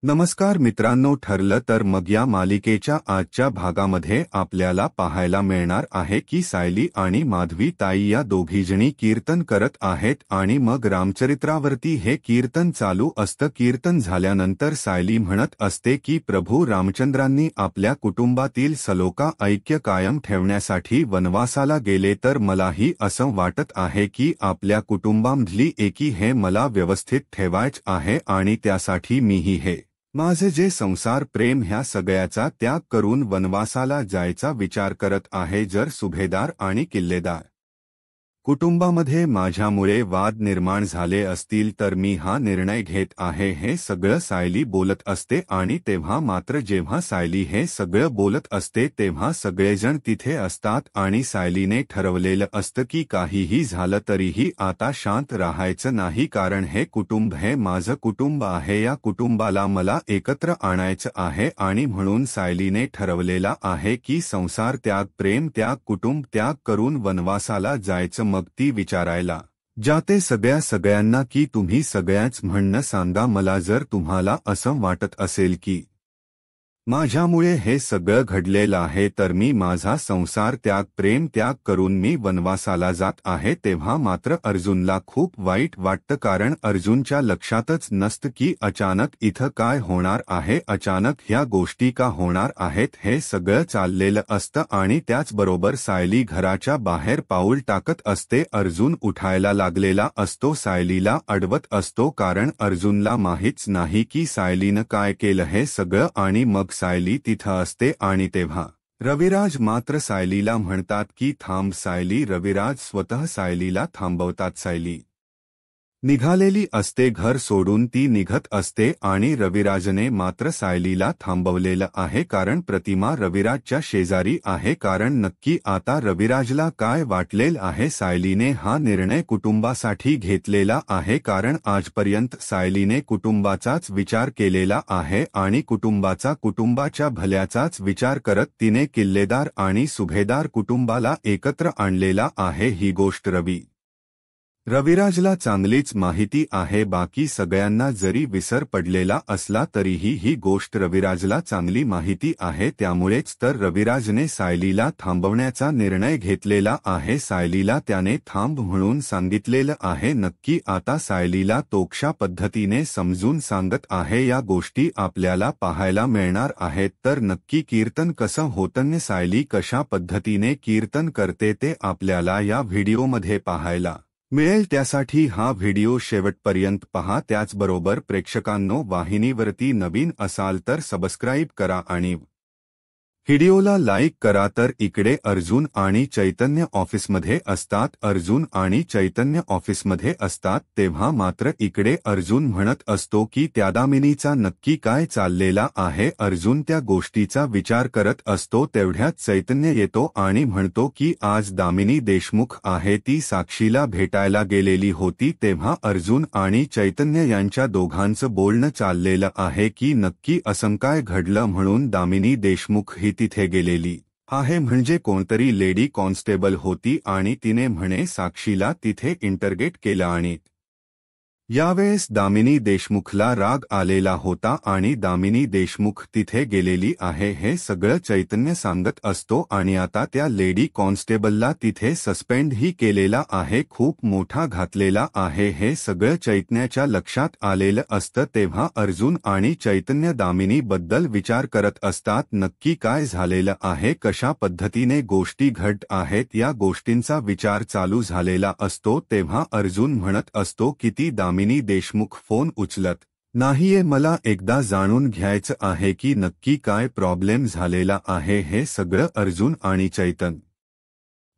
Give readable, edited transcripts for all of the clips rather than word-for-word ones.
नमस्कार मित्रांनो, ठरलं तर मग या मालिकेच्या आजच्या भागामध्ये आपल्याला पाहायला मिळणार आहे की सायली आणि माधवी ताई या दोघीजणी कीर्तन करत आहेत आणि मग रामचरित्रावरती हे कीर्तन चालू असतं। कीर्तन झाल्यानंतर सायली म्हणत असते की प्रभू रामचंद्रांनी आपल्या कुटुंबातील सलोखा ऐक्य कायम ठेवण्यासाठी वनवासाला गेले, तर मलाही असं वाटत आहे की आपल्या कुटुंबामधली एकी हे मला व्यवस्थित ठेवायचे आहे आणि त्यासाठी मीही हे माझे जे संसार प्रेम ह्या सगळ्याचा त्याग करून वनवासाला जायचा विचार करत आहे। जर सुभेदार आणि किल्लेदार कुटुंबामध्ये माझ्यामुळे वाद निर्माण झाले असतील तर मी हा निर्णय घेत आहे, हे सगळं सायली बोलत असते। आणि तेव्हा मात्र जेव्हा सायली हे सगळं बोलत असते तेव्हा सगळेजण तिथे असतात आणि सायलीने ठरवलेलं असतं की काहीही झालं तरीही आता शांत राहायचं नाही, कारण हे कुटुंब हे माझं कुटुंब आहे, या कुटुंबाला मला एकत्र आणायचं आहे। आणि म्हणून सायलीने ठरवलेला आहे की संसार त्याग, प्रेम त्याग, कुटुंब त्याग करून वनवासाला जायचं। मग ती विचारायला जाते सगळ्यांना की तुम्ही सगळ्याच म्हणणं सांगा मला, जर तुम्हाला असं वाटत असेल की माझ्यामुळे हे सगळं घडलेलं आहे तर मी माझा संसार त्याग, प्रेम त्याग करून मी वनवासाला जात आहे। तेव्हा मात्र अर्जुनला खूप वाईट वाटतं, कारण अर्जुनच्या लक्षातच नसतं की अचानक इथं काय होणार आहे, अचानक ह्या गोष्टी का होणार आहेत। हे सगळं चाललेलं असतं आणि त्याचबरोबर सायली घराच्या बाहेर पाऊल टाकत असते। अर्जुन उठायला लागलेला असतो, सायलीला अडवत असतो, कारण अर्जुनला माहीच नाही की सायलीनं काय केलं हे सगळं। आणि मग सायली तिथं असते आणि तेव्हा रविराज मात्र सायलीला म्हणतात की थांब सायली। रविराज स्वतः सायलीला थांबवतात। सायली निघालेली असते, घर सोडून ती निघत असते आणि रविराजने मात्र सायलीला थांबवलेलं आहे, कारण प्रतिमा रविराजच्या शेजारी आहे। कारण नक्की आता रविराजला काय वाटलेलं आहे, सायलीने हा निर्णय कुटुंबासाठी घेतलेला आहे, कारण आजपर्यंत सायलीने कुटुंबाचाच विचार केलेला आहे आणि कुटुंबाच्या भल्याचाच विचार करत तिने किल्लेदार आणि सुभेदार कुटुंबाला एकत्र आणलेला आहे। ही गोष्ट रविराजला चांगलीच माहिती आहे, बाकी सगळ्यांना जरी विसर पडलेला असला तरीही ही गोष्ट रविराजला चांगली माहिती आहे। त्यामुळेच तर रविराजने सायलीला थांबवण्याचा निर्णय घेतलेला आहे। सायलीला त्याने थांब म्हणून सांगितलेलं आहे। नक्की आता सायलीला तो कशा पद्धतीने समजून सांगत आहे या गोष्टी आपल्याला पाहायला मिळणार आहेत। तर नक्की कीर्तन कसं होतं, सायली कशा पद्धतीने कीर्तन करते ते आपल्याला या व्हिडिओमध्ये पाहायला मिळेल। त्यासाठी हा व्हिडिओ शेवटपर्यंत पहा। त्याचबरोबर प्रेक्षकांनो, वाहिनीवरती नवीन असाल तर सबस्क्राईब करा आणि व्हिडिओला लाईक करा। तर इकडे अर्जुन आणि चैतन्य ऑफिसमध्ये असतात। अर्जुन आणि चैतन्य ऑफिसमध्ये असतात तेव्हा मात्र इकडे अर्जुन म्हणत असतो की त्या दामिनीचा नक्की काय चाललेला आहे। अर्जुन त्या गोष्टीचा विचार करत असतो, तेवढ्यात चैतन्य येतो आणि म्हणतो की आज दामिनी देशमुख आहे, ती साक्षीला भेटायला गेलेली होती। तेव्हा अर्जुन आणि चैतन्य यांच्या दोघांचं बोलणं चाललेलं आहे की नक्की असं काय घडलं म्हणून दामिनी देशमुख ही तिथे गेलेली आहे। म्हणजे कोणतरी लेडी कॉन्स्टेबल होती आणि तिने म्हणे साक्षीला तिथे इंटरगेट केलं आणि यावेळेस दामिनी देशमुखला राग आलेला होता आणि दामिनी देशमुख तिथे गेलेली आहे हे सगळं चैतन्य सांगत असतो। आणि आता त्या लेडी कॉन्स्टेबलला तिथे सस्पेंडही केलेला आहे, खूप मोठा घातलेला आहे, हे सगळं चैतन्याच्या लक्षात आलेलं असतं। तेव्हा अर्जुन आणि चैतन्य दामिनीबद्दल विचार करत असतात, नक्की काय झालेलं आहे, कशा पद्धतीने गोष्टी घडत आहेत, या गोष्टींचा विचार चालू झालेला असतो। तेव्हा अर्जुन म्हणत असतो की ती दामिनी देशमुख फोन उचलत नाहीये, मला एकदा जाणून घ्यायचं आहे की नक्की काय प्रॉब्लेम झालेला आहे। हे सगळं अर्जुन आणि चैतन्य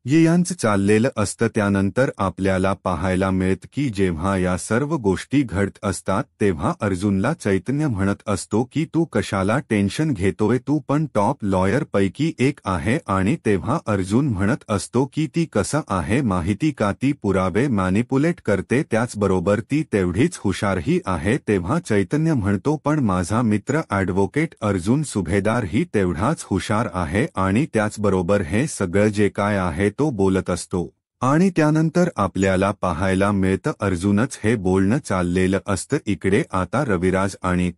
यांचं चाललेलं असतं। त्यानंतर आपल्याला पाहायला मिळतं की जेव्हा या सर्व गोष्टी घडत असतात तेव्हा अर्जुनला चैतन्य म्हणत असतो की तू कशाला टेन्शन घेतोय, तू पण टॉप लॉयर पैकी एक आहे। आणि तेव्हा अर्जुन म्हणत असतो की ती कसं आहे माहिती का, ती पुरावे मॅनिपुलेट करते, त्याचबरोबर ती तेवढीच हुशारही आहे। तेव्हा चैतन्य म्हणतो पण माझा मित्र ॲडव्होकेट अर्जुन सुभेदार ही तेवढाच हुशार आहे आणि त्याचबरोबर हे सगळं जे काय आहे तो बोलत असतो। आणि त्यानंतर आपल्याला पाहायला मिळतं अर्जुनच हे बोलणं चाललेलं असतं। इकडे आता रविराज आणि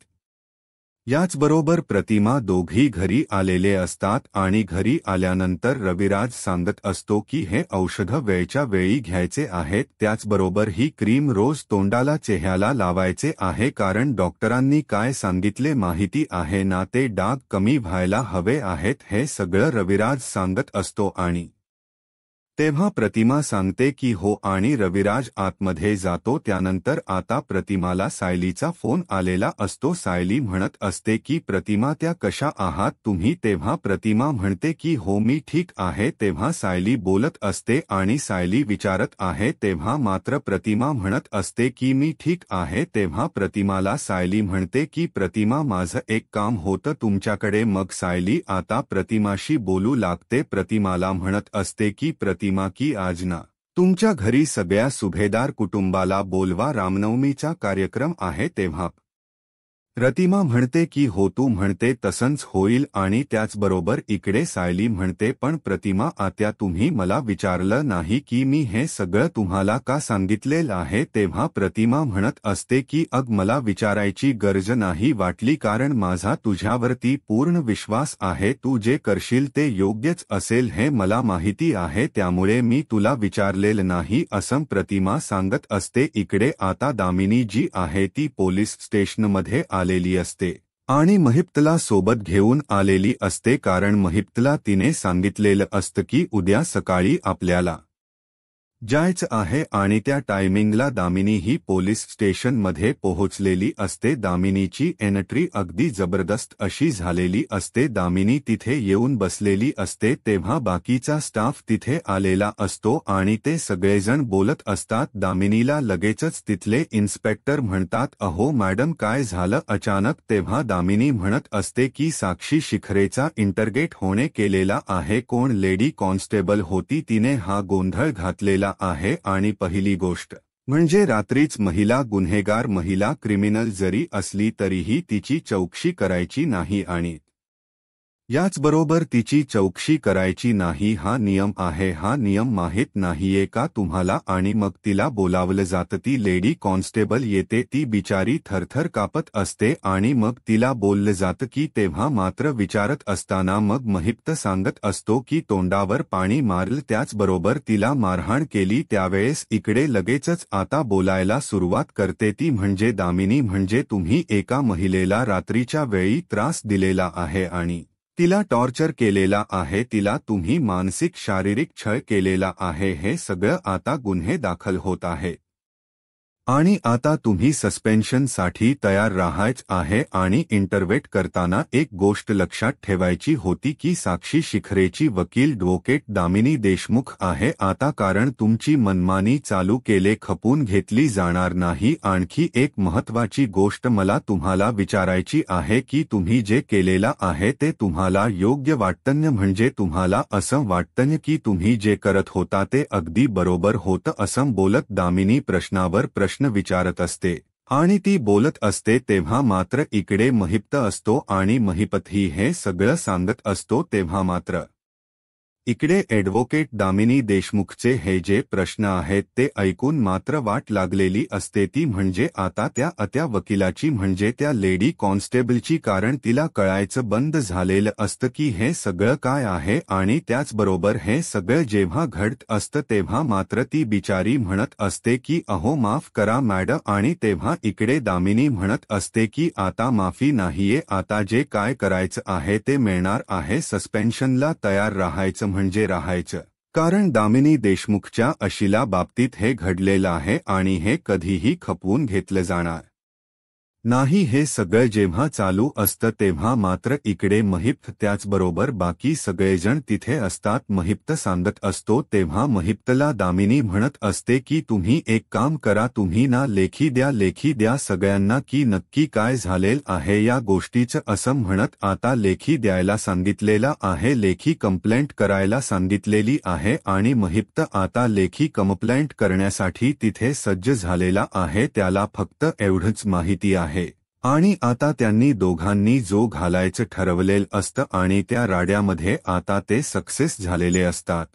याचबरोबर प्रतिमा दोघी घरी आलेले असतात आणि घरी आल्यानंतर रविराज सांगत असतो की हे औषध वेळच्या वेळी घ्यायचे आहेत, त्याचबरोबर ही क्रीम रोज तोंडाला चेहऱ्याला लावायचे आहे, कारण डॉक्टरांनी काय सांगितले माहिती आहे ना, ते डाग कमी व्हायला हवे आहेत. हे सगळं रविराज सांगत असतो आणि तेव्हा प्रतिमा सांगते की हो आणि रविराज आतमध्ये जातो. त्यानंतर आता प्रतिमाला सायलीचा फोन आलेला असतो. सायली म्हणत असते की प्रतिमा त्या कशा आहात तुम्ही, तेव्हा प्रतिमा म्हणते की हो मी ठीक आहे. तेव्हा सायली बोलत असते आणि सायली विचारत आहे, तेव्हा मात्र प्रतिमा म्हणत असते की मी ठीक आहे. तेव्हा प्रतिमाला सायली म्हणते की प्रतिमा माझं एक काम होतं तुमच्याकडे. मग सायली आता प्रतिमाशी बोलू लागते. प्रतिमाला म्हणत असते की प्रतिमा की आज ना तुमच्या घरी सगळ्या सुभेदार कुटुंबाला बोलवा, रामनवमीचा कार्यक्रम आहे. तेव्हा प्रतिमा म्हणते की हो तू म्हणते तसंच होईल. आणि त्याचबरोबर इकडे सायली म्हणते पण प्रतिमा आत्या तुम्ही मला विचारलं नाही की मी हे सगळं तुम्हाला का सांगितलेलं आहे. तेव्हा प्रतिमा म्हणत असते की अग मला विचारायची गरज नाही वाटली, कारण माझा तुझ्यावरती पूर्ण विश्वास आहे. तू जे करशील ते योग्यच असेल हे मला माहिती आहे, त्यामुळे मी तुला विचारलेलं नाही असं प्रतिमा सांगत असते. इकडे आता दामिनी जी आहे ती पोलीस स्टेशनमध्ये आलेली असते आणि महिप्तला सोबत घेऊन आलेली असते, कारण महिप्तला तिने सांगितलेलं असतं की उद्या सकाळी आपल्याला जायचं आहे आणि त्या टायमिंगला दामिनी ही पोलीस स्टेशनमध्ये पोहोचलेली असते. दामिनीची एंट्री अगदी जबरदस्त अशी झालेली असते. दामिनी तिथे येऊन बसलेली असते तेव्हा बाकीचा स्टाफ तिथे आलेला असतो आणि ते सगळेजण बोलत असतात. दामिनीला लगेचच तिथले इन्स्पेक्टर म्हणतात, अहो मॅडम काय झालं अचानक. तेव्हा दामिनी म्हणत असते की साक्षी शिखरेचा इंटरगेट होणे केलेला आहे. कोण लेडी कॉन्स्टेबल होती तिने हा गोंधळ घातलेला आहे. आणि पहिली गोष्ट म्हणजे रात्रीच महिला गुन्हेगार, महिला क्रिमिनल जरी असली तरीही तिची चौकशी करायची नाही आणि याचबरोबर तिची चौकशी करायची नाही हा नियम आहे. हा नियम माहीत नाहीये का तुम्हाला. आणि मग तिला बोलावलं जातं. ती लेडी कॉन्स्टेबल येते, ती बिचारी थरथर कापत असते आणि मग तिला बोललं जातं की तेव्हा मात्र विचारत असताना मग महिप्त सांगत असतो की तोंडावर पाणी मारलं, त्याचबरोबर तिला मारहाण केली. त्यावेळेस इकडे लगेचच आता बोलायला सुरुवात करते ती, म्हणजे दामिनी, म्हणजे तुम्ही एका महिलेला रात्रीच्या वेळी त्रास दिलेला आहे आणि तिला टॉर्चर केलेला आहे, तिला तुम्ही मानसिक शारीरिक छळ केलेला आहे. हे सगळं आता गुन्हे दाखल होत आहे आणि आता तुम्ही सस्पेन्शनसाठी तयार राहायच आहे. आणि इंटरव्हेट करताना एक गोष्ट लक्षात ठेवायची होती की साक्षी शिखरेची वकील ॲडव्होकेट दामिनी देशमुख आहे आता, कारण तुमची मनमानी चालू केले खपून घेतली जाणार नाही. आणखी एक महत्त्वाची गोष्ट मला तुम्हाला विचारायची आहे की तुम्ही जे केलेला आहे ते तुम्हाला योग्य वाटतं, म्हणजे तुम्हाला असं वाटतं की तुम्ही जे करत होता ते अगदी बरोबर होतं. असं बोलत दामिनी प्रश्नावर प्रश्न विचारत असते आणि ती बोलत असते. तेव्हा मात्र इकडे महिप्त असतो आणि महिपतही हे सगळं सांगत असतो. तेव्हा मात्र इकडे ॲडव्होकेट दामिनी देशमुखचे हे जे प्रश्न आहेत ते ऐकून मात्र वाट लागलेली असते ती, म्हणजे आता त्या वकिलाची, म्हणजे त्या लेडी कॉन्स्टेबलची, कारण तिला कळायचं बंद झालेलं असतं की हे सगळं काय आहे. आणि त्याचबरोबर हे सगळं जेव्हा घडत असतं तेव्हा मात्र ती बिचारी म्हणत असते की अहो माफ करा मॅडम. आणि तेव्हा इकडे दामिनी म्हणत असते की आता माफी नाहीये, आता जे काय करायचं आहे ते मिळणार आहे. सस्पेन्शनला तयार राहायचं म्हणजे राहायचं, कारण दामिनी देशमुखच्या अशिला बाबतीत हे घडलेलं आहे आणि हे कधीही खपवून घेतलं जाणार नाही. हे सगळं जेव्हा चालू असतं तेव्हा मात्र इकडे महिप्त त्याचबरोबर बाकी सगळेजण तिथे असतात. महिप्त सांगत असतो तेव्हा महिप्तला दामिनी म्हणत असते की तुम्ही एक काम करा, तुम्ही ना लेखी द्या सगळ्यांना की नक्की काय झालेलं आहे या गोष्टीचं. असं म्हणत आता लेखी द्यायला सांगितलेला आहे, लेखी कंप्लेंट करायला सांगितलेली आहे आणि महिप्त आता लेखी कंप्लेंट करण्यासाठी तिथे सज्ज झालेला आहे. त्याला फक्त एवढंच माहिती आहे आणि आता त्यांनी दोघांनी जो घालायचं ठरवलेलं असतं आणि त्या राड्यामध्ये आता ते सक्सेस झालेले असतात.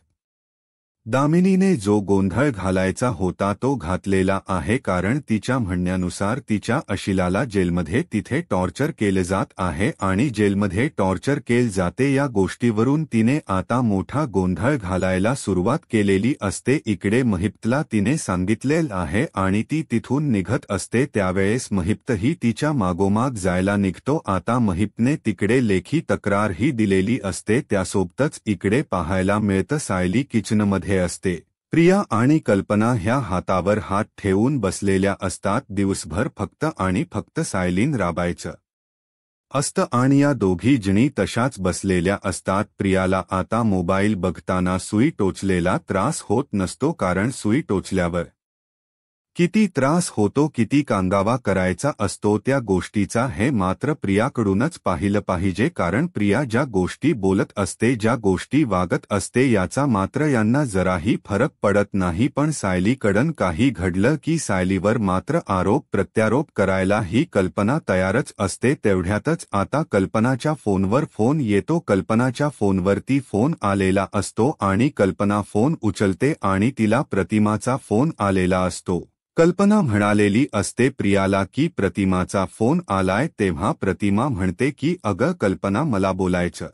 दामिनीने जो गोंधळ घालायचा होता तो घातलेला आहे, कारण तिच्या म्हणण्यानुसार तिच्या अशिलाला जेलमध्ये तिथे टॉर्चर केले जात आहे आणि जेलमध्ये टॉर्चर केले जाते या गोष्टीवरून तिने आता मोठा गोंधळ घालायला सुरुवात केलेली असते. इकडे महिप्तला तिने सांगितलेलं आहे आणि ती तिथून निघत असते त्यावेळेस महिप्तही तिच्या मागोमाग जायला निघतो. आता महिप्तने तिकडे लेखी तक्रारही दिलेली असते. त्यासोबतच इकडे पाहायला मिळतं सायली किचनमध्ये असते. प्रिया आणि कल्पना ह्या हातावर हात ठेवून बसलेल्या असतात. दिवसभर फक्त आणि फक्त सायलीन राबायचं असतं आणि या दोघी जणी तशाच बसलेल्या असतात. प्रियाला आता मोबाईल बघताना सुई टोचलेला त्रास होत नसतो, कारण सुई टोचल्यावर किती त्रास होतो, किती कांगावा करायचा असतो त्या गोष्टीचा हे मात्र प्रियाकडूनच पाहिलं पाहिजे, कारण प्रिया ज्या गोष्टी बोलत असते, ज्या गोष्टी वागत असते याचा मात्र यांना जराही फरक पडत नाही. पण सायलीकडून काही घडलं की सायलीवर मात्र आरोप प्रत्यारोप करायला ही कल्पना तयारच असते. तेवढ्यातच आता कल्पनाच्या फोनवर फोन येतो. कल्पनाच्या फोनवरती फोन आलेला असतो आणि कल्पना फोन उचलते आणि तिला प्रतिमाचा फोन आलेला असतो. कल्पना म्हणालेली असते प्रियाला की प्रतिमाचा फोन आलाय, तेव्हा प्रतिमा म्हणते की अगं कल्पना, मला बोलायचं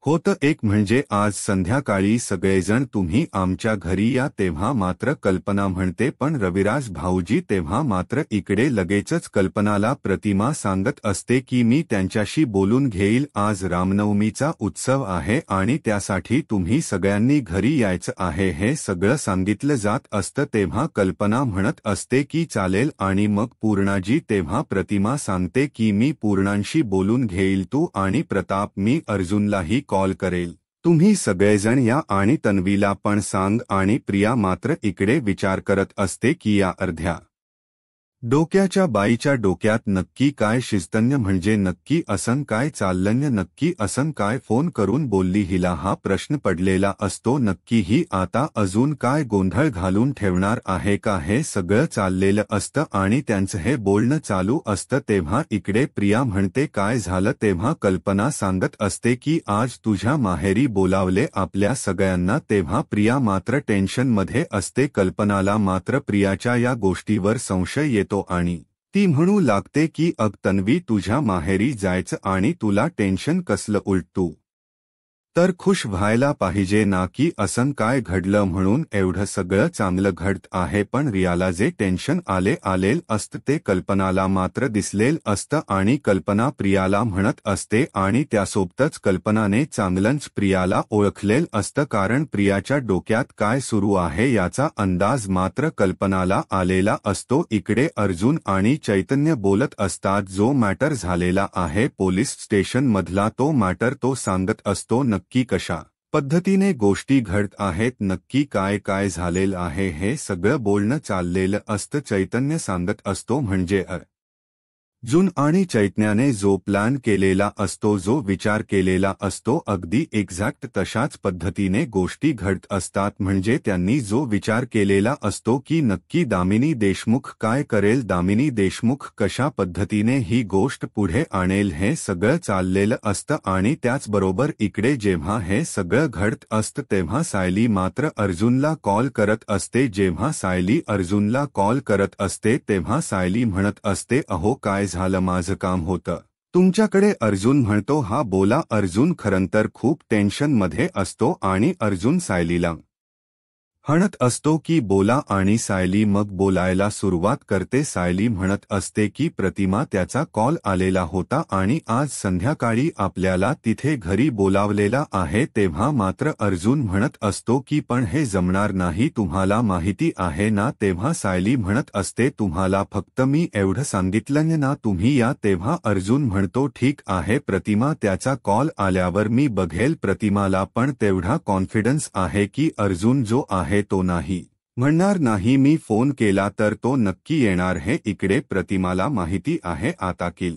होतं एक, म्हणजे आज संध्याकाळी सगळेजण तुम्ही आमच्या घरी या. तेव्हा मात्र कल्पना म्हणते पण रविराज भाऊजी. तेव्हा मात्र इकडे लगेचच कल्पनाला प्रतिमा सांगत असते की मी त्यांच्याशी बोलून घेईल, आज रामनवमीचा उत्सव आहे आणि त्यासाठी तुम्ही सगळ्यांनी घरी यायचं आहे, हे सगळं सांगितलं जात असतं. तेव्हा कल्पना म्हणत असते की चालेल आणि मग पूर्णाजी. तेव्हा प्रतिमा सांगते की मी पूर्णांशी बोलून घेईल, तू आणि प्रताप, मी अर्जुनलाही कॉल करेल, तुम्ही सगळेजण या आणि तन्वीला पण सांग. आणि प्रिया मात्र इकडे विचार करत असते की या अर्ध्या डोक्याच्या बाईच्या डोक्यात नक्की काय शिस्तन्य, म्हणजे नक्की असन काय चाललंय, नक्की असन काय फोन करून बोलली हिला, हा प्रश्न पडलेला असतो. नक्की ही आता अजून काय गोंधळ घालून ठेवणार आहे का, हे सगळं चाललेलं असतं आणि त्यांचं हे बोलणं चालू असतं. तेव्हा इकडे प्रिया म्हणते काय झालं. तेव्हा कल्पना सांगत असते की आज तुझ्या माहेरी बोलावले आपल्या सगळ्यांना. तेव्हा प्रिया मात्र टेन्शनमध्ये असते. कल्पनाला मात्र प्रियाच्या या गोष्टीवर संशय येतो आणि ती म्हणू लागते की अग तन्वी, तुझ्या माहेरी जायचं आणि तुला टेन्शन कसलं, उलट तू तर खुश व्हायला पाहिजे ना, की असं काय घडलं म्हणून एवढं सगळं चांगलं घडत आहे. पण रियाला जे टेन्शन आलेलं असतं ते कल्पनाला मात्र दिसलेलं असतं आणि कल्पना प्रियाला म्हणत असते आणि त्यासोबतच कल्पनाने चांगलंच प्रियाला ओळखलेलं असतं, कारण प्रियाच्या डोक्यात काय सुरू आहे याचा अंदाज मात्र कल्पनाला आलेला असतो. इकडे अर्जुन आणि चैतन्य बोलत असतात. जो मॅटर झालेला आहे पोलीस स्टेशनमधला तो मॅटर तो सांगत असतो. नक्की कशा पद्धतीने गोष्टी घडत आहेत, नक्की काय काय झालेलं आहे हे सगळं बोलणं चाललेलं असतं. चैतन्य सांगत असतो म्हणजे अर्जुन आणि चैतन्याने जो प्लॅन केलेला असतो, जो विचार केलेला असतो, अगदी एक्झॅक्ट तशाच पद्धतीने गोष्टी घडत असतात. म्हणजे त्यांनी जो विचार केलेला असतो की नक्की दामिनी देशमुख काय करेल, दामिनी देशमुख कशा पद्धतीने ही गोष्ट पुढे आणेल, हे सगळं चाललेलं असतं. आणि त्याचबरोबर इकडे जेव्हा हे सगळं घडत असतं तेव्हा सायली मात्र अर्जुनला कॉल करत असते. जेव्हा सायली अर्जुनला कॉल करत असते तेव्हा सायली म्हणत असते अहो काय झालं, माझं काम होतं तुमच्याकडे. अर्जुन म्हणतो हा बोला. अर्जुन खरंतर खूप टेन्शनमध्ये असतो आणि अर्जुन सायलीला म्हणत असतो की बोला आणि सायली मग बोलायला सुरुवात करते. सायली म्हणत असते की प्रतिमा, त्याचा कॉल आलेला होता आणि आज संध्याकाळी आपल्याला तिथे घरी बोलावलेला आहे. तेव्हा मात्र अर्जुन म्हणत असतो की पण हे जमणार नाही, तुम्हाला माहिती आहे ना. तेव्हा सायली म्हणत असते तुम्हाला फक्त मी एवढं सांगितलं ना, तुम्ही या. तेव्हा अर्जुन म्हणतो ठीक आहे प्रतिमा, त्याचा कॉल आल्यावर मी बघेल. प्रतिमाला पण तेवढा कॉन्फिडन्स आहे की अर्जुन जो आहे तो नाही म्हणणार नाही, मी फोन केला तर तो नक्की येणार. हे इकडे प्रतिमाला माहिती आहे आता की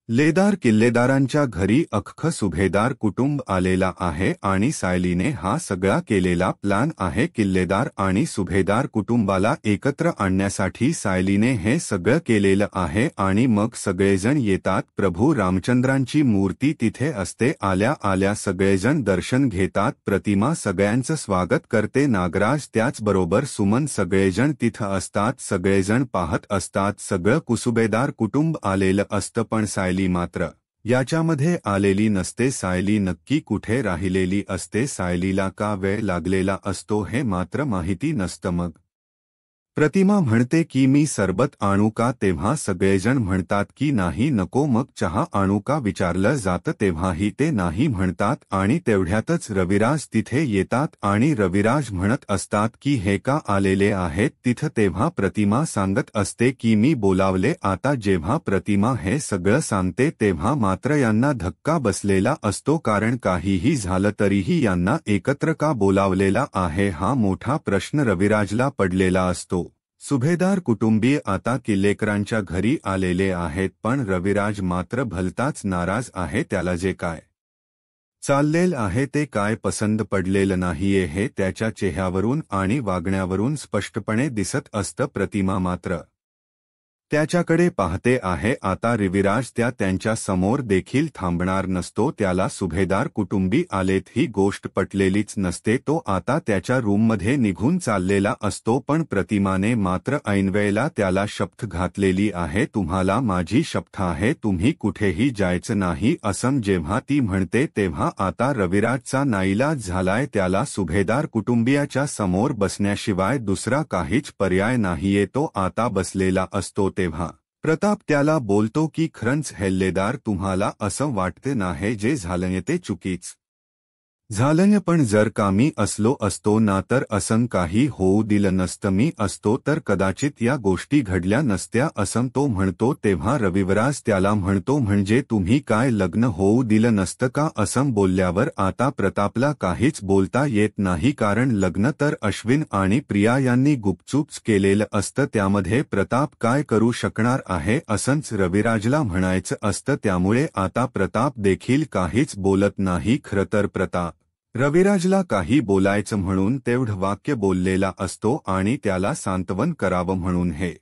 लेदार किल्लेदारांच्या घरी अख्खं सुभेदार कुटुंब आलेला आहे आणि सायलीने हा सगळा केलेला प्लॅन आहे. किल्लेदार आणि सुभेदार कुटुंबाला एकत्र आणण्यासाठी सायलीने हे सगळं केलेलं आहे आणि मग सगळेजण येतात. प्रभू रामचंद्रांची मूर्ती तिथे असते. आल्या आल्या सगळेजण दर्शन घेतात. प्रतिमा सगळ्यांचं स्वागत करते. नागराज त्याचबरोबर सुमन सगळेजण तिथं असतात. सगळेजण पाहत असतात. सगळं कुसुबेदार कुटुंब आलेलं असतं पण सायली मात्र याच्यामध्ये आलेली नसते. सायली नक्की कुठे राहिलेली असते. सायलीला का वेळ लागलेला असतो हे मात्र माहिती नसतं. मग प्रतिमा म्हणते की मी सरबत आणू का, तेव्हा सगळेजण म्हणतात की नाही नको. मग चहा आणू का विचारलं जातं तेव्हाही ते नाही म्हणतात आणि तेवढ्यातच रविराज तिथे येतात आणि रविराज म्हणत असतात की हे का आलेले आहेत तिथं. तेव्हा प्रतिमा सांगत असते की मी बोलावले. आता जेव्हा प्रतिमा हे सगळं सांगते तेव्हा मात्र यांना धक्का बसलेला असतो, कारण काहीही झालं तरीही यांना एकत्र का बोलावलेला आहे हा मोठा प्रश्न रविराजला पडलेला असतो. सुभेदार कुटुंबीय आता किल्लेकरांच्या घरी आलेले आहेत पण रविराज मात्र भलताच नाराज आहे. त्याला जे काय चाललेलं आहे ते काय पसंत पडलेलं नाहीये हे त्याच्या चेहऱ्यावरून आणि वागण्यावरून स्पष्टपणे दिसत असतं. प्रतिमा मात्र त्याच्याकडे पाहते आहे. आता रविराज त्यांच्या समोर देखील थांबणार नसतो. त्याला सुभेदार कुटुंबी आलेत ही गोष्ट पटलेलीच नसते. तो आता त्याच्या रूममध्ये निघून चाललेला असतो पण प्रतिमाने मात्र ऐनवेळेला त्याला शपथ घातलेली आहे. तुम्हाला माझी शपथ आहे, तुम्ही कुठेही जायचं नाही असं जेव्हा ती म्हणते तेव्हा आता रविराजचा नाईलाज झालाय. त्याला सुभेदार कुटुंबियाच्या समोर बसण्याशिवाय दुसरा काहीच पर्याय नाहीये. तो आता बसलेला असतो तेव्हा प्रताप त्याला बोलतो की खरंच हल्लेदार तुम्हाला असं वाटते नाही जे झालंय ते चुकीच झालंय, पण जर का मी असलो असतो ना तर असं काही होऊ दिलं नसतं. मी असतो तर कदाचित या गोष्टी घडल्या नसत्या असं तो म्हणतो. तेव्हा रविराज त्याला म्हणतो म्हणजे तुम्ही काय लग्न होऊ दिलं नसतं का. असं बोलल्यावर आता प्रतापला काहीच बोलता येत नाही, कारण लग्न तर अश्विन आणि प्रिया यांनी गुपचूप केलेलं असतं. त्यामध्ये प्रताप काय करू शकणार आहे असंच रविराजला म्हणायचं असतं. त्यामुळे आता प्रताप देखील काहीच बोलत नाही. खरं तर प्रताप रविराजला काही बोलायचं म्हणून तेवढं वाक्य बोललेला असतो आणि त्याला सांत्वन करावं म्हणून हे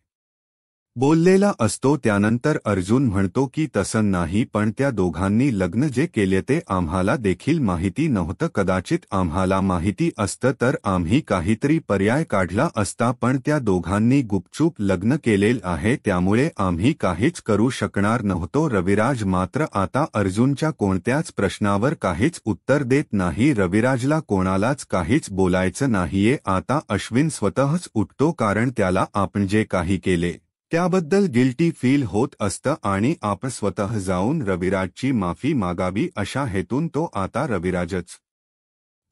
बोललेला असतो. त्यानंतर अर्जुन म्हणतो की तसं नाही, पण त्या दोघांनी लग्न जे केले ते आम्हाला देखील माहिती नव्हतं. कदाचित आम्हाला माहिती असतं तर आम्ही काहीतरी पर्याय काढला असता, पण त्या दोघांनी गुपचूप लग्न केलेलं आहे त्यामुळे आम्ही काहीच करू शकणार नव्हतो. रविराज मात्र आता अर्जुनच्या कोणत्याच प्रश्नावर काहीच उत्तर देत नाही. रविराजला कोणालाच काहीच बोलायचं नाहीये. आता अश्विन स्वतःच उठतो, कारण त्याला आपण जे काही केले त्याबद्दल गिल्टी फील होत असतं आणि आपण स्वतः जाऊन रविराजची माफी मागावी अशा हेतून तो आता रविराजच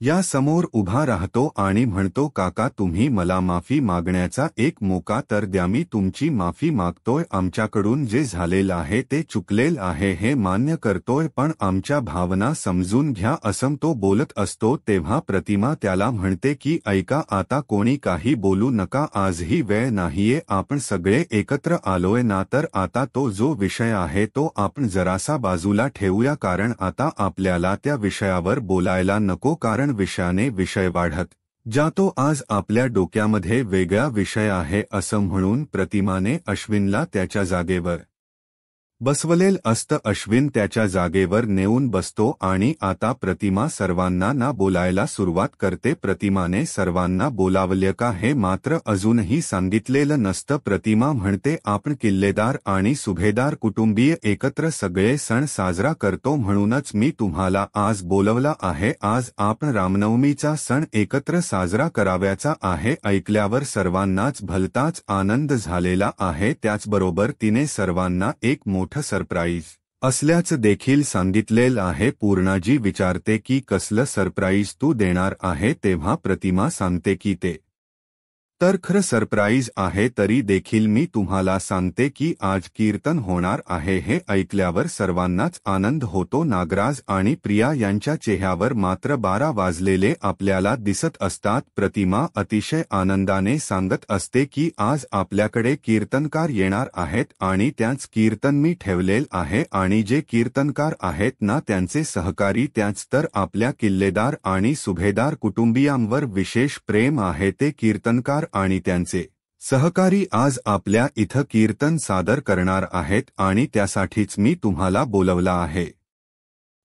या समोर उभा राहतो आणि म्हणतो काका तुम्ही मला माफी मागण्याचा एक मोका तर द्या. मी तुमची माफी मागतोय. आमच्याकडून जे झालेलं आहे ते चुकलेलं आहे हे मान्य करतोय, पण आमच्या भावना समजून घ्या असं तो बोलत असतो. तेव्हा प्रतिमा त्याला म्हणते की ऐका आता कोणी काही बोलू नका, आजही वेळ नाहीये. आपण सगळे एकत्र आलोय ना, तर आता तो जो विषय आहे तो आपण जरासा बाजूला ठेवूया, कारण आता आपल्याला त्या विषयावर बोलायला नको, कारण विषयाने विषय वाढत जातो. आज आपल्या डोक्यामध्ये वेगळा विषय आहे असं म्हणून प्रतिमाने अश्विनला त्याच्या जागेवर बसवलेल असतं. अश्विन त्याच्या जागेवर नेऊन बसतो आणि आता प्रतिमा सर्वांना ना बोलायला सुरुवात करते. प्रतिमाने सर्वांना बोलावलं का हे मात्र अजूनही सांगितलेलं नसतं. प्रतिमा म्हणते आपण किल्लेदार आणि सुभेदार कुटुंबीय एकत्र सगळे सण साजरा करतो म्हणूनच मी तुम्हाला आज बोलवलं आहे. आज आपण रामनवमीचा सण एकत्र साजरा करावयाचा आहे. ऐकल्यावर सर्वांनाच भलताच आनंद झालेला आहे. त्याचबरोबर तिने सर्वांना एक मोठं सरप्राईज असल्याचं देखील सांगितलेलं आहे. पूर्णाजी विचारते की कसलं सरप्राईज तू देणार आहे, तेव्हा प्रतिमा सांगते की ते तर खरं सरप्राईज आहे तरी देखील मी तुम्हाला सांगते की आज कीर्तन होणार आहे हे ऐकल्यावर सर्वांनाच आनंद होतो. नागराज आणि प्रिया यांच्या चेहऱ्यावर मात्र 12 वाजलेले आपल्याला दिसत असतात. प्रतिमा अतिशय आनंदाने सांगत असते की आज आपल्याकडे कीर्तनकार येणार आहेत आणि त्याच कीर्तन मी ठेवलेल आहे आणि जे कीर्तनकार आहेत ना त्यांचे सहकारी त्याच तर आपल्या किल्लेदार आणि सुभेदार कुटुंबियांवर विशेष प्रेम आहे. ते कीर्तनकार आणि त्यांचे सहकारी आज आपल्या इथं कीर्तन सादर करणार आहेत आणि त्यासाठीच मी तुम्हाला बोलवलं आहे.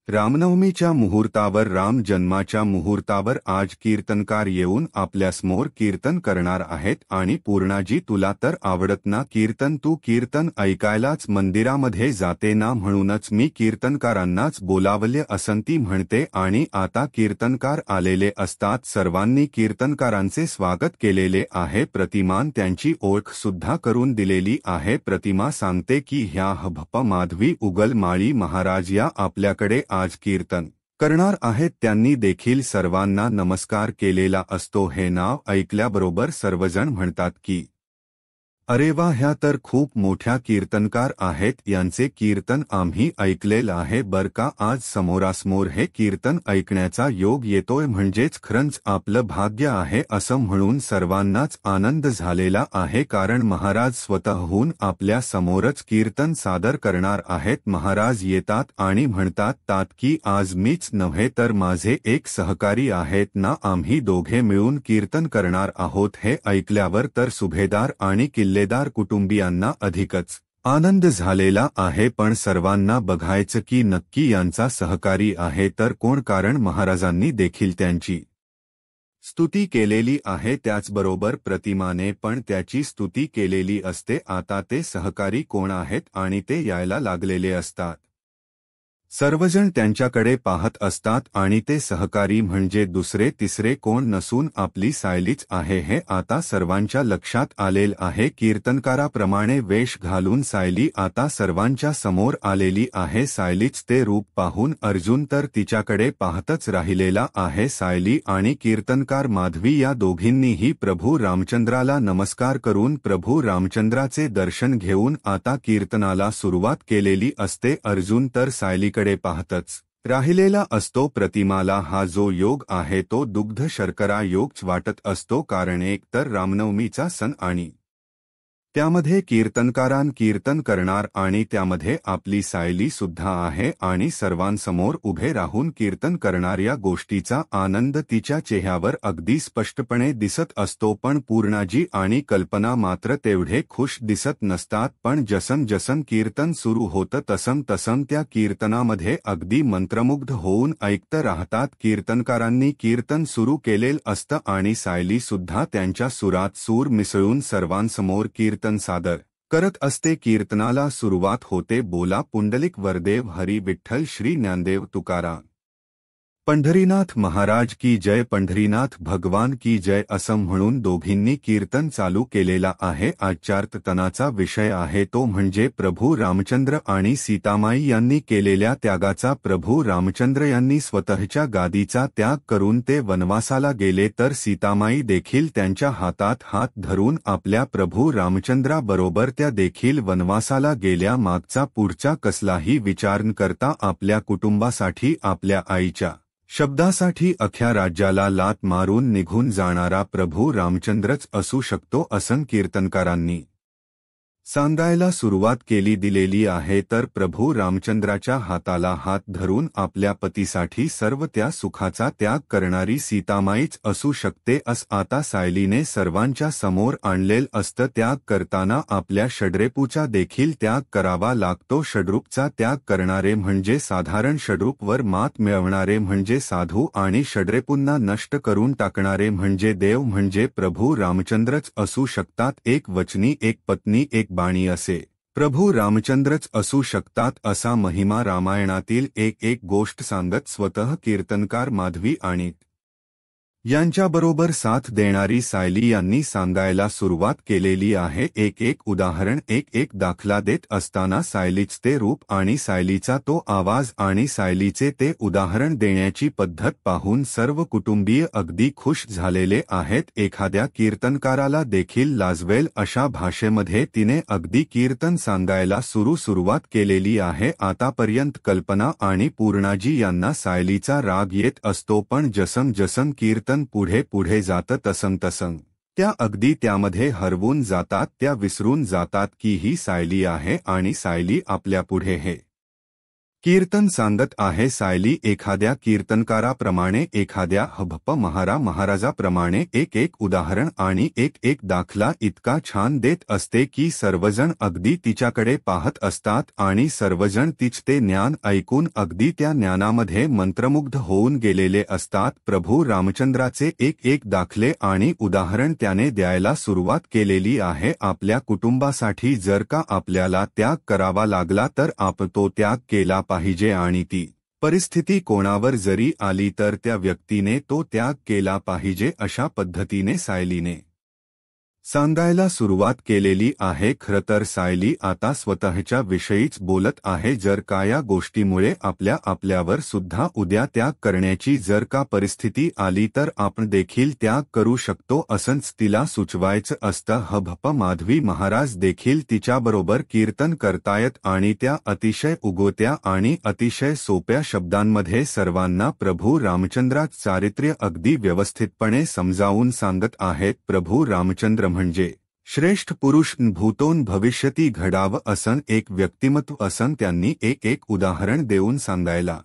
रामनवमीच्या मुहूर्तावर राम जन्माच्या मुहूर्तावर आज कीर्तनकार येऊन आपल्यासमोर कीर्तन करणार आहेत आणि पूर्णाजी तुला तर आवडत ना कीर्तन, तू कीर्तन ऐकायलाच मंदिरामध्ये जाते ना, म्हणूनच मी कीर्तनकारांनाच बोलावले असन ती म्हणते आणि आता कीर्तनकार आलेले असतात. सर्वांनी कीर्तनकारांचे स्वागत केलेले आहे. प्रतिमान त्यांची ओळख सुद्धा करून दिलेली आहे. प्रतिमा सांगते की ह्या हभप माधवी उगल माळी महाराज या आपल्याकडे आज कीर्तन करणार आहेत. त्यांनी देखील सर्वांना नमस्कार केलेला असतो. हे नाव ऐकल्याबरोबर सर्वजण म्हणतात की अरे वा, ह्या तर खूप मोठ्या कीर्तनकार आहेत, यांचे कीर्तन आम्ही ऐकलेलं आहे बर का. आज समोरासमोर हे कीर्तन ऐकण्याचा योग येतोय म्हणजेच खरंच आपलं भाग्य आहे असं म्हणून सर्वांनाच आनंद झालेला आहे. कारण महाराज स्वतःहून आपल्या समोरच कीर्तन सादर करणार आहेत. महाराज येतात आणि म्हणतात तात की आज मीच नव्हे तर माझे एक सहकारी आहेत ना, आम्ही दोघे मिळून कीर्तन करणार आहोत. हे ऐकल्यावर तर सुभेदार आणि किल्लेदार कुटुंबियांना अधिकच आनंद झालेला आहे. पण सर्वांना बघायचं की नक्की यांचा सहकारी आहे तर कोण, कारण महाराजांनी देखील त्यांची स्तुती केलेली आहे. त्याचबरोबर प्रतिमाने पण त्याची स्तुती केलेली असते. आता ते सहकारी कोण आहेत आणि ते यायला लागलेले असतात. सर्वजण त्यांच्याकडे पाहत असतात आणि ते सहकारी म्हणजे दुसरे तिसरे कोण नसून आपली सायलीच आहे हे आता सर्वांच्या लक्षात आलेल आहे. कीर्तनकाराप्रमाणे वेश घालून सायली आता सर्वांच्या समोर आलेली आहे. सायलीच ते रूप पाहून अर्जुन तर तिच्याकडे पाहतच राहिलेला आहे. सायली आणि कीर्तनकार माधवी या दोघींनीही प्रभू रामचंद्राला नमस्कार करून प्रभू रामचंद्राचे दर्शन घेऊन आता कीर्तनाला सुरुवात केलेली असते. अर्जुन तर सायलीकडे पाहतच राहिलेला असतो. प्रतिमाला हा जो योग आहे तो दुग्ध शर्करा योगच वाटत असतो. कारण एक तर रामनवमीचा सण आणि त्यामध्ये कीर्तनकारान कीर्तन करणार आणि त्यामध्ये आपली सायली सुद्धा आहे आणि सर्वांसमोर उभे राहून कीर्तन करणाऱ्या गोष्टीचा आनंद तिच्या चेहऱ्यावर अगदी स्पष्टपणे दिसत असतो. पण पूर्णाजी आणि कल्पना मात्र तेवढे खुश दिसत नसतात. पण जसं जसं कीर्तन सुरू होतं तसं तसं त्या कीर्तनामध्ये अगदी मंत्रमुग्ध होऊन ऐकत राहतात. कीर्तनकारांनी कीर्तन सुरू केलेलं असतं आणि सायली सुद्धा त्यांच्या सुरात सूर मिसळून सर्वांसमोर कीर्तन सादर करत असते. कीर्तनाला सुरुवात होते. बोला पुंडलिक वरदेव हरी विठ्ठल श्री ज्ञानदेव तुकाराम पंढरीनाथ महाराज की जय, पंढरीनाथ भगवान की जय असं म्हणून दोघींनी कीर्तन चालू केलेला आहे. आजच्या कीर्तनाचा विषय आहे तो म्हणजे प्रभू रामचंद्र आणि सीतामाई यांनी केलेल्या त्यागाचा. प्रभू रामचंद्र यांनी स्वतःच्या गादीचा त्याग करून ते वनवासाला गेले तर सीतामाई देखील त्यांच्या हातात हात धरून आपल्या प्रभू रामचंद्राबरोबर त्या देखील वनवासाला गेल्या. मागचा पुढचा कसलाही विचार न करता आपल्या कुटुंबासाठी, आपल्या आईच्या शब्दासाठी अख्ख्या राज्याला लात मारून निघून जाणारा प्रभू रामचंद्रच असू शकतो असं कीर्तनकारांनी सांगायला सुरुवात दिलेली आहे. तर प्रभू रामचंद्राच्या हाताला हात धरून आपल्या पतीसाठी सर्व त्या सुखाचा त्याग करणारी सीतामाईच असू शकते असं आता सायलीने सर्वांच्या समोर आणलेलं असतं. त्याग करताना आपल्या षड्रेपूचा देखील त्याग करावा लागतो. षड्रूपचा त्याग करणारे म्हणजे साधारण षड्रूपवर मात मिळवणारे म्हणजे साधू आणि षड्रेपूंना नष्ट करून टाकणारे म्हणजे देव म्हणजे प्रभू रामचंद्रच असू शकतात. एक वचनी, एक पत्नी, एक बाणी असे प्रभू रामचंद्रच असू शकतात असा महिमा रामायणातील एक एक गोष्ट सांगत स्वतः कीर्तनकार माधवी आणि यांच्याबरोबर साथ देणारी सायली यांनी सांगायला सुरुवात केलेली आहे. एक एक उदाहरण, एक एक दाखला देत असताना सायलीच ते रूप आणि सायलीचा तो आवाज आणि सायलीचे ते उदाहरण देण्याची पद्धत पाहून सर्व कुटुंबीय अगदी खुश झालेले आहेत. एखाद्या कीर्तनकाराला देखील लाजवेल अशा भाषेमध्ये तिने अगदी कीर्तन सांगायला सुरुवात केलेली आहे. आतापर्यंत कल्पना आणि पूर्णाजी यांना सायलीचा राग येत असतो, पण जसं जसं कीर्तन पुढे पुढे जातं तसं त्या अगदी त्यामध्ये हरवून जातात. त्या विसरून जातात की ही सायली आहे आणि सायली आपल्या पुढे हे कीर्तन सांगत आहे. सायली एखाद्या कीर्तनकाराप्रमाणे, एखाद्या हभप महाराजाप्रमाणे एक एक उदाहरण आणि एक एक दाखला इतका छान देत असते की सर्वजण अगदी तिच्याकडे पाहत असतात आणि सर्वजण तिचे ज्ञान ऐकून अगदी त्या ज्ञानामध्ये मंत्रमुग्ध होऊन गेलेले असतात. प्रभू रामचंद्राचे एक एक दाखले आणि उदाहरण त्याने द्यायला सुरुवात केलेली आहे. आपल्या कुटुंबासाठी जर का आपल्याला त्याग करावा लागला तर आपण तो त्याग केला पाहिजे आणि ती परिस्थिती कोणावर जरी आली तर त्या व्यक्तीने तो त्याग केला पाहिजे. अशा पद्धतीने सायलीने सांगायला सुरुवात केलेली आहे. खरं तर सायली आता स्वतःच्या विषयीच बोलत आहे. जर का या गोष्टीमुळे आपल्यावर सुद्धा उद्या त्याग करण्याची जर का परिस्थिती आली तर आपण देखील त्याग करू शकतो असंच तिला सुचवायचं असतं. हभप माधवी महाराज देखील तिच्याबरोबर कीर्तन करतायत आणि त्या अतिशय उगवत्या आणि अतिशय सोप्या शब्दांमध्ये सर्वांना प्रभू रामचंद्राचं चारित्र्य अगदी व्यवस्थितपणे समजावून सांगत आहेत. प्रभू रामचंद्र म्हणजे श्रेष्ठ पुरुष, भूतोन भविष्यती घडावं असं एक व्यक्तिमत्व असं त्यांनी एक एक उदाहरण देऊन सांगायला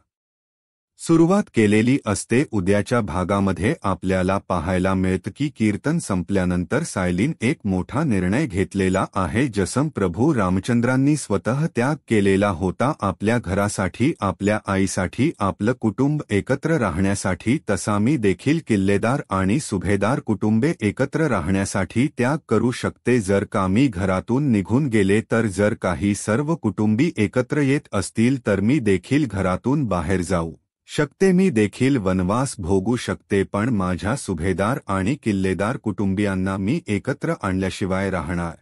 सुरुवात केलेली असते. उद्याच्या भागामध्ये आपल्याला पाहायला मिळतं की कीर्तन संपल्यानंतर सायलीन एक मोठा निर्णय घेतलेला आहे. जसं प्रभू रामचंद्रांनी स्वतः त्याग केलेला होता आपल्या घरासाठी, आपल्या आईसाठी, आपलं कुटुंब एकत्र राहण्यासाठी, तसा मी देखील किल्लेदार आणि सुभेदार कुटुंबे एकत्र राहण्यासाठी त्याग करू शकते. जर का मी घरातून निघून गेले तर जर काही सर्व कुटुंबी एकत्र येत असतील तर मी देखील घरातून बाहेर जाऊ शकते, मी देखील वनवास भोगू शकते, पण माझ्या सुभेदार आणि किल्लेदार कुटुंबियांना मी एकत्र आणल्याशिवाय राहणार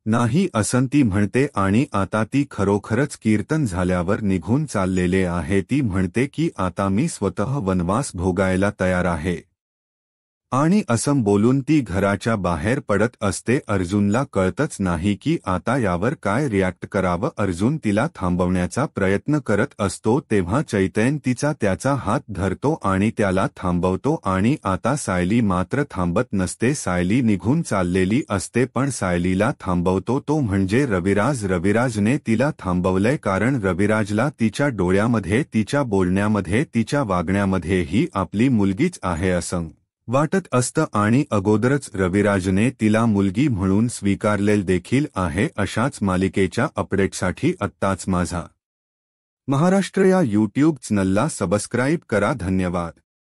नाही असं ती म्हणते. आणि आता ती खरोखरच कीर्तन झाल्यावर निघून चाललेले आहे. ती म्हणते की आता मी स्वतः वनवास भोगायला तयार आहे आणि असं बोलून ती घराच्या बाहेर पडत असते. अर्जुनला कळतच नाही की आता यावर काय रिॲक्ट करावं. अर्जुन तिला थांबवण्याचा प्रयत्न करत असतो तेव्हा चैतन्य तिचा त्याचा हात धरतो आणि त्याला थांबवतो आणि आता सायली मात्र थांबत नसते. सायली निघून चाललेली असते पण सायलीला थांबवतो तो म्हणजे रविराज. रविराजने तिला थांबवलंय कारण रविराजला तिच्या डोळ्यामध्ये, तिच्या बोलण्यामध्ये, तिच्या वागण्यामध्ये ही आपली मुलगीच आहे असं वाटत असतं आणि अगोदरच रविराजने तिला मुलगी म्हणून स्वीकारलेलं देखील आहे. अशाच मालिकेच्या अपडेटसाठी आत्ताच माझा महाराष्ट्र या यूट्यूब चॅनलला सबस्क्राईब करा. धन्यवाद.